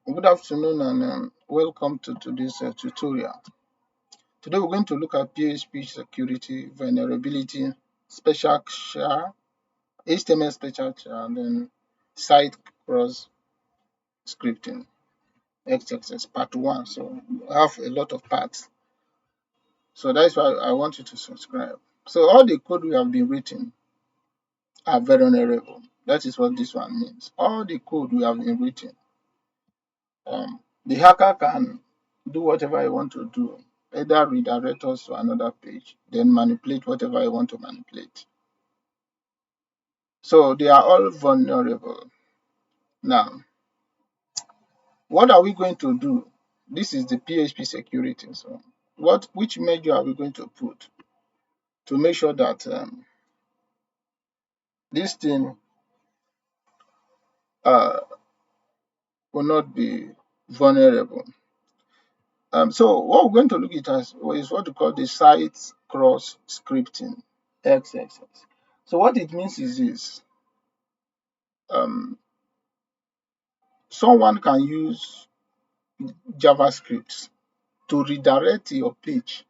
Good afternoon and welcome to today's tutorial. Today we're going to look at PHP security, vulnerability, special char, HTML special char, and then site cross scripting, XXS part 1. So we have a lot of parts. So that's why I want you to subscribe. So all the code we have been written are vulnerable. That is what this one means. All the code we have been written the hacker can do whatever he want to do, either redirect us to another page, then manipulate whatever he want to manipulate. So they are all vulnerable. Now, what are we going to do? This is the PHP security. So, which measure are we going to put to make sure that this thing uh, will not be vulnerable? So what we're going to look at is what we call the site cross scripting, XXS. So what it means is this: um, someone can use JavaScript to redirect your page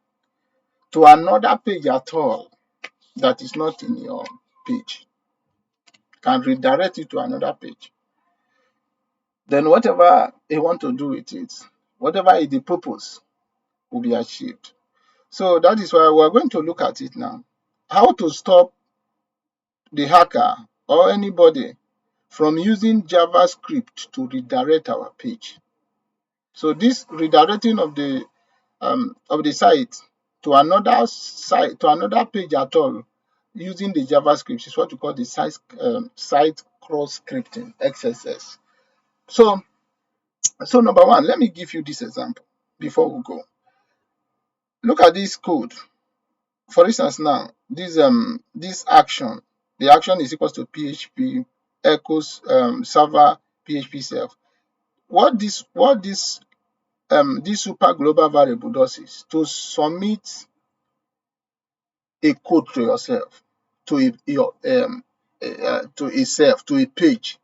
to another page at all that is not in your page, can redirect it to another page. Then whatever they want to do with it, whatever is the purpose, will be achieved. So that is why we're going to look at it now. How to stop the hacker or anybody from using JavaScript to redirect our page. So this redirecting of the site to another page at all using the JavaScript is what we call the site cross scripting, XSS. So number one, let me give you this example before we go. Look at this code. For instance, now this action, the action is equals to PHP echoes server PHP self. What this super global variable does is to submit a code to yourself, to a page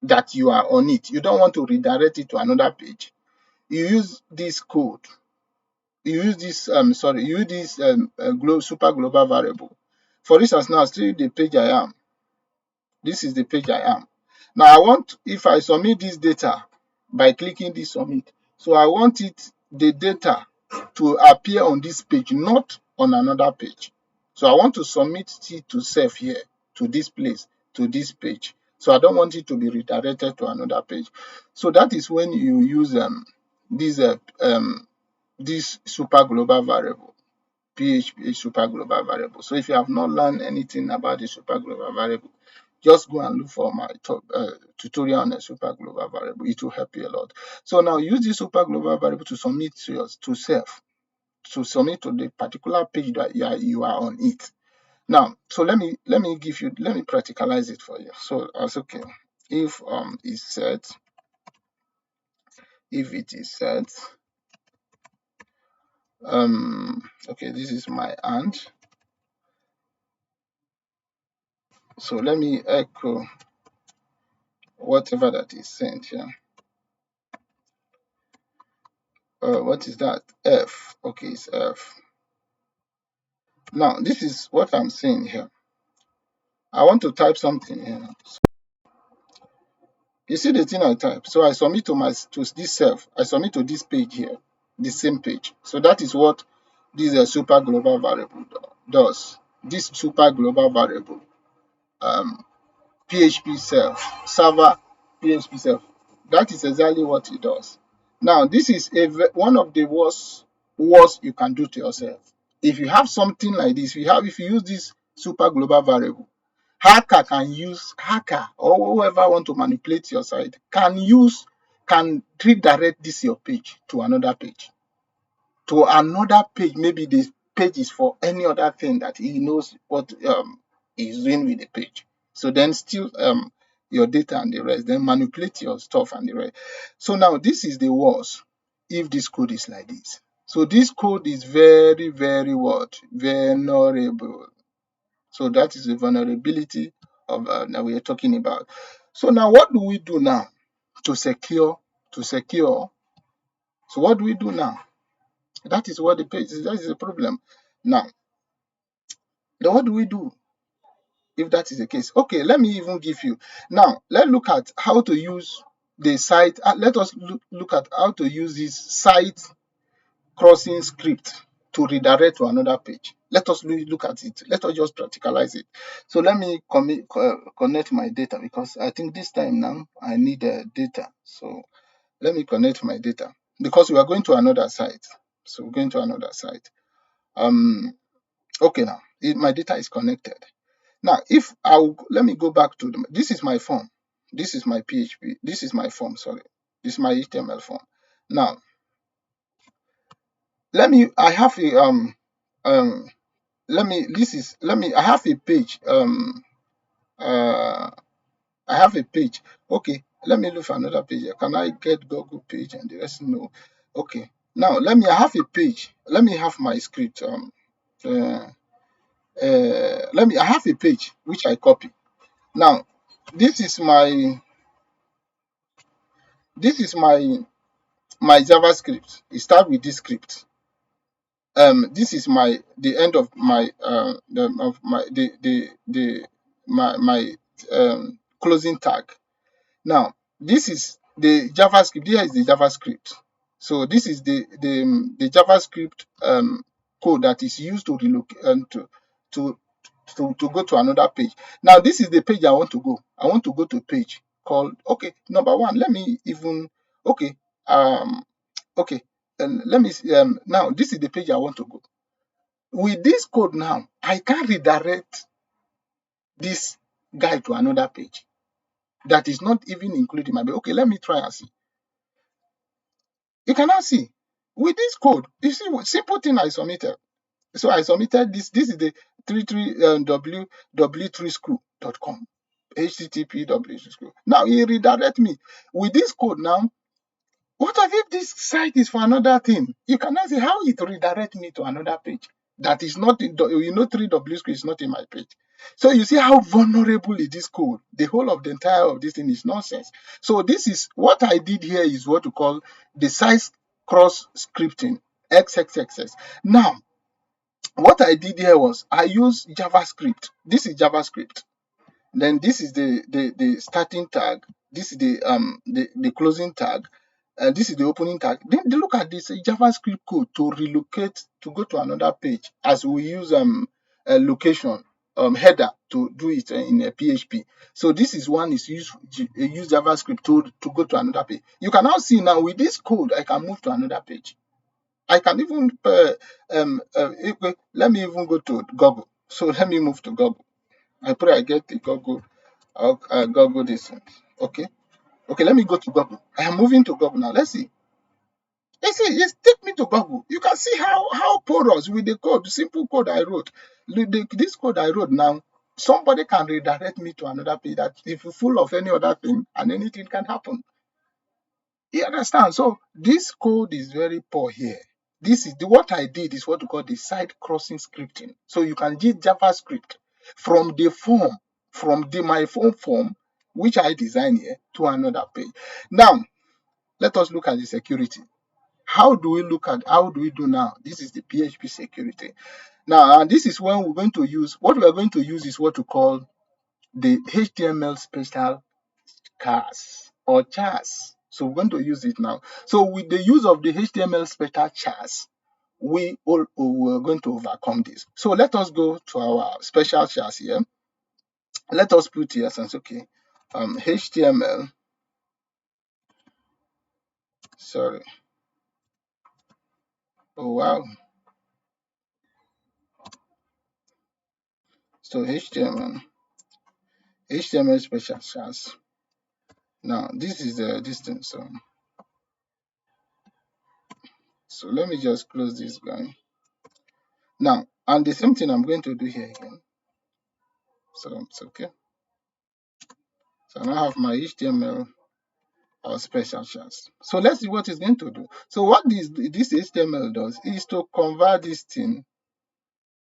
that you are on it. You don't want to redirect it to another page. You use this code. You use this super global variable. For instance, now still the page I am. This is the page I am. Now I want, if I submit this data by clicking this submit, so I want the data to appear on this page, not on another page. So I want to submit it to self here, to this place, to this page. So I don't want it to be redirected to another page. So that is when you use this super global variable, PHP super global variable. So if you have not learned anything about the super global variable, just go and look for my tutorial on a super global variable. It will help you a lot. So now use this super global variable to submit to self, to submit to the particular page that you are on it. Now, so let me practicalize it for you. So as okay, if it is set, okay, this is my and. So let me echo whatever that is sent here. What is that? F. Okay, it's F. Now, this is what I'm saying here. I want to type something here. You see the thing I type. So I submit to this self. I submit to this page here, the same page. So that is what this super global variable does. This super global variable, PHP self, server PHP self. That is exactly what it does. Now, this is one of the worst you can do to yourself. If you have something like this, if you use this super global variable, hacker or whoever want to manipulate your site can redirect this your page to another page. Maybe the page is for any other thing that he knows what he's doing with the page. So then steal your data and the rest, then manipulate your stuff and the rest. So now this is the worst if this code is like this. So this code is very, very vulnerable. So that is the vulnerability of that we are talking about. So now what do we do now to secure to secure. So what do we do now? That is what the page is. That is the problem. Now, then what do we do if that is the case? Okay, let me even give you. Now, let's look at how to use the site. Let us look at how to use this site crossing script to redirect to another page. Let us look at it. Let us just practicalize it. So let me connect my data, because I think this time now I need data. So let me connect my data, because we are going to another site. So we're going to another site. Okay, now my data is connected. Now, if let me go back to this is my form. This is my PHP. This is my form. Sorry, this is my HTML form. Now, I have a I have a page. I have a page. Okay, let me look for another page. Can I get Google page and the rest? No. Okay. Now I have a page. Let me have my script. I have a page which I copy. Now, this is my this is my JavaScript. It starts with this script. This is the end of my closing tag. Now, this is the JavaScript. Here is the JavaScript. So this is the JavaScript code that is used to relocate to to go to another page. Now, this is the page I want to go. I want to go to a page called, okay, number one. Let me even, okay, okay, and let me now this is the page I want to go. With this code now, I can redirect this guy to another page that is not even including my page. Okay, let me try and see. You cannot see with this code. You see, simple thing I submitted. So I submitted this. This is the 33w3school.com. HTTP w3school. Now he redirect me with this code. Now, what if this site is for another thing? You cannot see how it redirect me to another page that is not in, 3W school is not in my page. So you see how vulnerable is this code. The whole of the entire of this thing is nonsense. So this is what I did here is what we call the site cross scripting, XXXX. Now, what I did here was I used JavaScript. This is JavaScript. Then this is the starting tag. This is the closing tag. This is the opening tag. Then look at this JavaScript code to relocate to go to another page, as we use a location header to do it in a PHP. So this is one is use JavaScript to go to another page. You can now see now with this code I can move to another page. I can even let me even go to Google. So let me move to Google. I pray I get the Google. Google this one. Okay. Okay, let me go to Google. I am moving to Google now. Let's see. You see, yes, take me to Google. You can see how porous with the code, the simple code I wrote. This code I wrote now, somebody can redirect me to another page that if you're full of any other thing and anything can happen. You understand? So this code is very poor here. This is what I did is what we call the site crossing scripting. So you can use JavaScript from the form, my form, which I designed here, to another page. Now, let us look at the security. How do we do now? This is the PHP security. Now, and this is when we're going to use, what we are going to use is what we call the HTML special chars or chars. So we're going to use it now. So with the use of the HTML special chars, we are going to overcome this. So let us go to our special chars here. Let us put here since okay, HTML. Sorry. Oh wow. So HTML special chars. Now this is the distance. So let me just close this guy. Now, and the same thing I'm going to do here again. So it's okay. So now I have my HTML special chars. So let's see what it's going to do. So what this HTML does is to convert this thing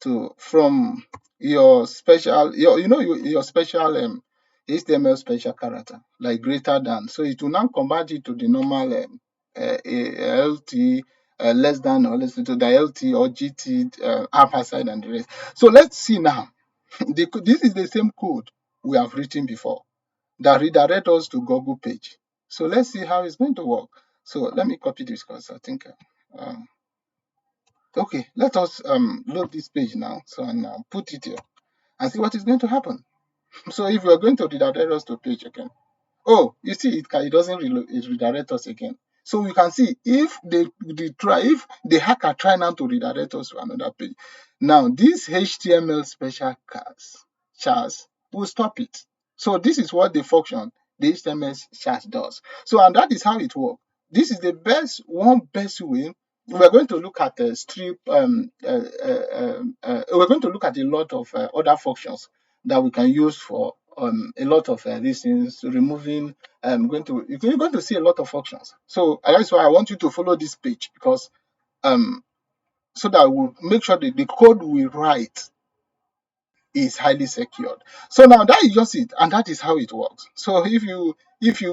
to from your special your special HTML special character, like greater than. So it will now convert it to the normal LT, less than, or less to the LT or GT, ampersand and the rest. So let's see now. This is the same code we have written before that redirect us to Google page. So let's see how it's going to work. So let me copy this because I think, okay, let us load this page now. So and put it here and see what is going to happen. So if you are going to redirect us to page again, oh, you see, it doesn't it redirect us again. So we can see if if the hacker try now to redirect us to another page, now this HTML special chars will stop it. So this is what the function the HTML chars does. So and that is how it works. This is the best way. We're going to look at strip. We're going to look at a lot of other functions that we can use for a lot of these things, removing. You're going to see a lot of functions. So that's why I want you to follow this page because um, so that we'll make sure that the code we write is highly secured. So now that is just it, and that is how it works. So if you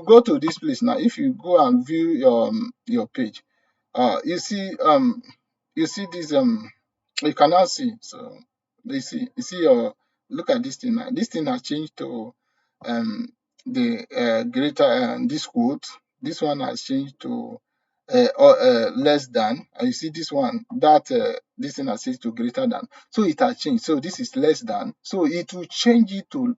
go to this place now, if you go and view your page, you see this you can now see. So you see your look at this thing now. This thing has changed to um the greater this quote. This one has changed to less than, and you see this one that this thing has changed to greater than. So it has changed. So this is less than. So it will change it to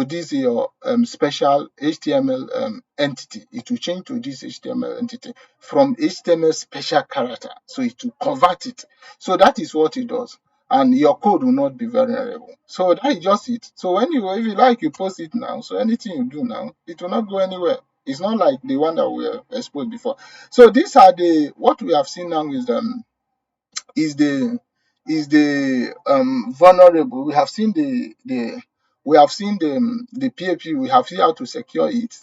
this your special HTML entity. It will change to this HTML entity from HTML special character. So it will convert it. So that is what it does. And your code will not be vulnerable. So that is just it. So when if you like, you post it now. So anything you do now, it will not go anywhere. It's not like the one that we exposed before. So these are what we have seen now is the vulnerable. We have seen the PHP. We have seen how to secure it.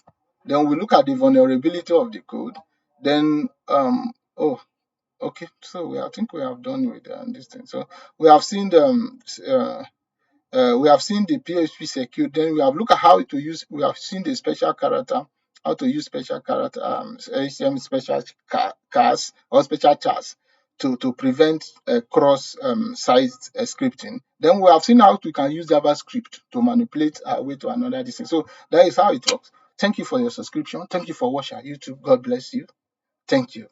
Then we look at the vulnerability of the code. Then oh, okay. So I think we have done with this thing. So we have seen we have seen the PHP secure. Then we have looked at how to use. We have seen the special character, how to use special character, HTML special cars or special chars to prevent cross site scripting. Then we have seen how we can use JavaScript to manipulate our way to another distance. So that is how it works. Thank you for your subscription. Thank you for watching our YouTube. God bless you. Thank you.